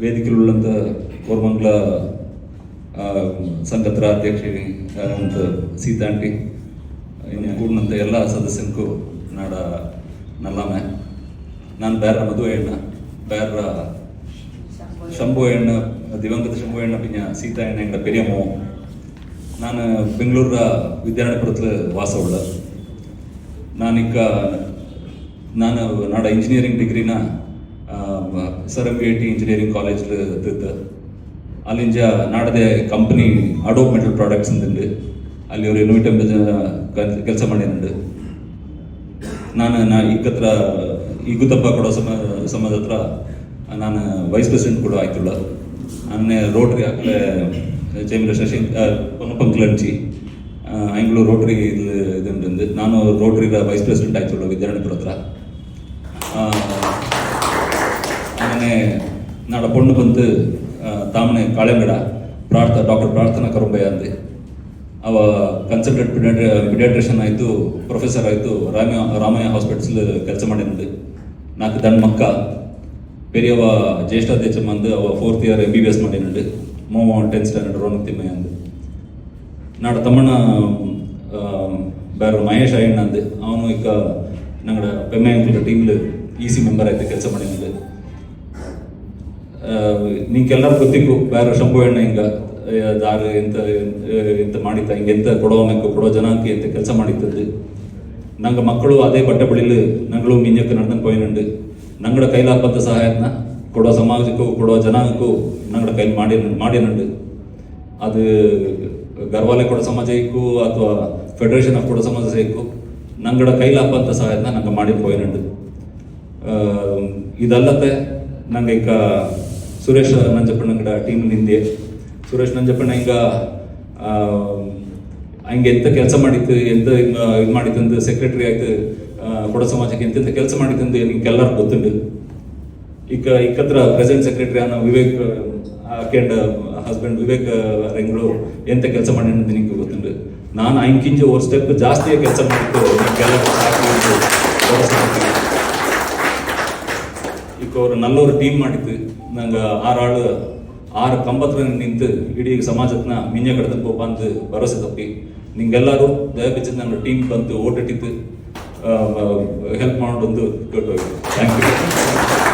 ವೇದಿಕೆಯುಳ್ಳಂಥ ಕೋರ್ಮಂಗ್ಲ ಸಂಘತ್ರ ಅಧ್ಯಕ್ಷೆ ಅಂತ ಸೀತಾಂಟಿ ಇನ್ನು ಕೂಡಿನಂಥ ಎಲ್ಲ ಸದಸ್ಯನಿಗೂ ನಾಡ ನಲ್ಲಮೆ ನಾನು ಬೇರೆ ಮದುವೆ ಹೆಣ್ಣ ಬೇರೆ ಶಂಭು ಹೆಣ್ಣ ದಿವಂಗತ ಶಂಭು ಹೆಣ್ಣ ಪಿಂಜ ಸೀತಾ ಹೆಣ್ಣ ಎಂಗ ಪೆರಿಯಮ್ಮು ನಾನು ಬೆಂಗಳೂರ ವಿದ್ಯಾರಣ್ಯಪುರத்தில் ವಾಸ ಉಳ್ಳ ನಾನು ನಾಡ ಇಂಜಿನಿಯರಿಂಗ್ ಡಿಗ್ರಿನ SRMVIT ಇಂಜಿನಿಯರಿಂಗ್ ಕಾಲೇಜ್ಲು ತಿತ್ತು ಅಲ್ಲಿಂಜ ನಾಡದೆ ಕಂಪನಿ ಅಡೋಬ್ ಮೆಟಲ್ ಪ್ರಾಡಕ್ಟ್ಸ್ ಅಂದುಂಡು ಅಲ್ಲಿ ಅವರು ಇನ್ವಿಟಮ್ ಕೆಲಸ ಮಾಡಿನುಂಡು ನಾನು ಈಗುತ್ತಪ್ಪ ಕೊಡೋ ಸಮಾಜ ಹತ್ರ ನಾನು ವೈಸ್ ಪ್ರೆಸಿಡೆಂಟ್ ಕೂಡ ಆಯ್ತುಳ್ಳ ಅನ್ನೇ ರೋಟ್ರಿ ಆಗಲೇ ಜೈಮಿಲ ಶಶಿ ಪಂಕ್ಲಂಚಿ ಆಂಗ್ಲೂ ರೋಟ್ರಿ ಇದುಂಡು ನಾನು ರೋಟ್ರಿಗ ವೈಸ್ ಪ್ರೆಸಿಡೆಂಟ್ ಆಯ್ತುಳ್ಳ ವಿದ್ಯಾರಣ್ಯಪುರ ಹತ್ರ ಆಮೇಲೆ ನಾಡ ಪೊಣ್ಣು ಬಂದು ತಾಮನೆ ಕಾಳೆಂಗಡ ಡಾಕ್ಟರ್ ಪ್ರಾರ್ಥನಾ ಕರುಂಬಯ್ಯ ಅಂದೆ ಅವ ಕನ್ಸಲ್ಟೆಂಟ್ ಪಿಡಿಯಾಟ್ರಿಷನ್ ಆಯಿತು ಪ್ರೊಫೆಸರ್ ಆಯಿತು ರಾಮಯ್ಯ ಹಾಸ್ಪಿಟಲ್ ಕೆಲಸ ಮಾಡಿನುಂಡು ನಾಲ್ಕು ದಣ್ಣ ಮಕ್ಕ ಪೆರಿಯವ ಜ್ಯೇಷ್ಠಾಧ್ಯಕ್ಷ ಬಂದು ಅವ 4th ಇಯರ್ MBBS ಮಾಡಿನುಂಡು ಮೋಮ 10th ಸ್ಟ್ಯಾಂಡರ್ಡ್ ರೋನಕ್ ತಿಮ್ಮಯ್ಯ ಅಂದು ನಾಡ ತಮ್ಮಣ್ಣ ಬೇರೆ ಮಹೇಶ್ ಅಯ್ಯಣ್ಣ ಅಂದು ಅವನು ಈಗ ನಂಗಡ ಪೆಮ್ಮೆ ಅಂತ ಟೀಮ್ಲು EC ಮೆಂಬರ್ ಆಯ್ತು ಕೆಲಸ ಮಾಡಿನುಂಡು ನಿಂಗೆಲ್ಲರೂ ಗೊತ್ತಿಕ್ಕು ಬೇರೆ ಶಂಭು ಹೆಣ್ಣ ಹಿಂಗ ದಾರು ಎಂತ ಮಾಡಿತ್ತ ಹಿಂಗೆ ಎಂತ ಕೊಡೋ ಜನಾಂಕಿ ಎಂತ ಕೆಲಸ ಮಾಡಿತ್ತದ್ದು ನಂಗೆ ಮಕ್ಕಳು ಅದೇ ಬಟ್ಟೆ ಬಳಿಲು ನಂಗಳು ಮಿಂಜಕ್ಕೆ ನಡೆದಂಗೆ ಪೋಯಿನುಂಡು ನಂಗಡ ಕೈಲಾಪಂತ ಸಹಾಯನ ಕೊಡೋ ಸಮಾಜಕ್ಕೂ ಕೊಡೋ ಜನಾಂಗಕ್ಕೂ ನಂಗಡ ಕೈಲಿ ಮಾಡಿನುಂಡು ಅದು ಗರ್ವಾಲೆ ಕೊಡೋ ಸಮಾಜಕ್ಕೂ ಅಥವಾ ಫೆಡರೇಷನ್ ಆಫ್ ಕೊಡೋ ಸಮಾಜಕ್ಕೂ ನಂಗಡ ಕೈಲಾಪಂತ ಸಹಾಯನ ನಂಗೆ ಮಾಡಿ ಪೋಯಿನುಂಡು ಇದಲ್ಲತ್ತೆ ನಂಗೆ ಈಗ ಸುರೇಶ್ ನಂಜಪ್ಪಣ್ಣಂಗಡ ಟೀಮ್ ನಿಂದೆ ಸುರೇಶ್ ನಂಜಪ್ಪಣ್ಣ ಹಂಗೆ ಎಂತ ಕೆಲಸ ಮಾಡಿತ್ತು ಎಂತ ಇದು ಮಾಡಿತ್ತಂದು ಸೆಕ್ರೆಟರಿ ಆಯ್ತು ಕೊಡ ಸಮಾಜಕ್ಕೆ ಎಂತೆಂತ ಕೆಲಸ ಮಾಡಿತ್ತಂದು ನಿಮ್ಗೆಲ್ಲರೂ ಗೊತ್ತುಂಡು ಇಕ್ಕತ್ರ ಪ್ರೆಸೆಂಟ್ ಸೆಕ್ರೆಟರಿ ಅನ್ನೋ ವಿವೇಕ್ ಆಕೆಂಡ್ ಹಸ್ಬೆಂಡ್ ವಿವೇಕ್ ರೆಂಗಳು ಎಂತ ಕೆಲಸ ಮಾಡಿ ನಿಮ್ಗೆ ಗೊತ್ತುಂಡು ನಾನು ಹಂಗಿಂಜ ಒಂದು ಸ್ಟೆಪ್ ಜಾಸ್ತಿ ಕೆಲಸ ಮಾಡಿತ್ತು ಈಗ ಅವರು ನಲ್ಲವರು ಟೀಮ್ ಮಾಡಿತ್ತು ನಂಗೆ 6 ಕಂಬತ್ರ ನಿಂತು ಇಡೀ ಸಮಾಜತ್ನ ಮಿಂಜ ಕಡ್ದು ಪೋಪ ಅಂತ ಭರವಸೆ ತಪ್ಪಿ ನಿಂಗೆಲ್ಲರೂ ದಯವಿಟ್ಟು ನನ್ನ ಟೀಮ್ ಬಂತು ಓಟಿಟ್ಟಿತ್ತು ಹೆಲ್ಪ್ ಮಾಡೋದು ಥ್ಯಾಂಕ್ ಯು.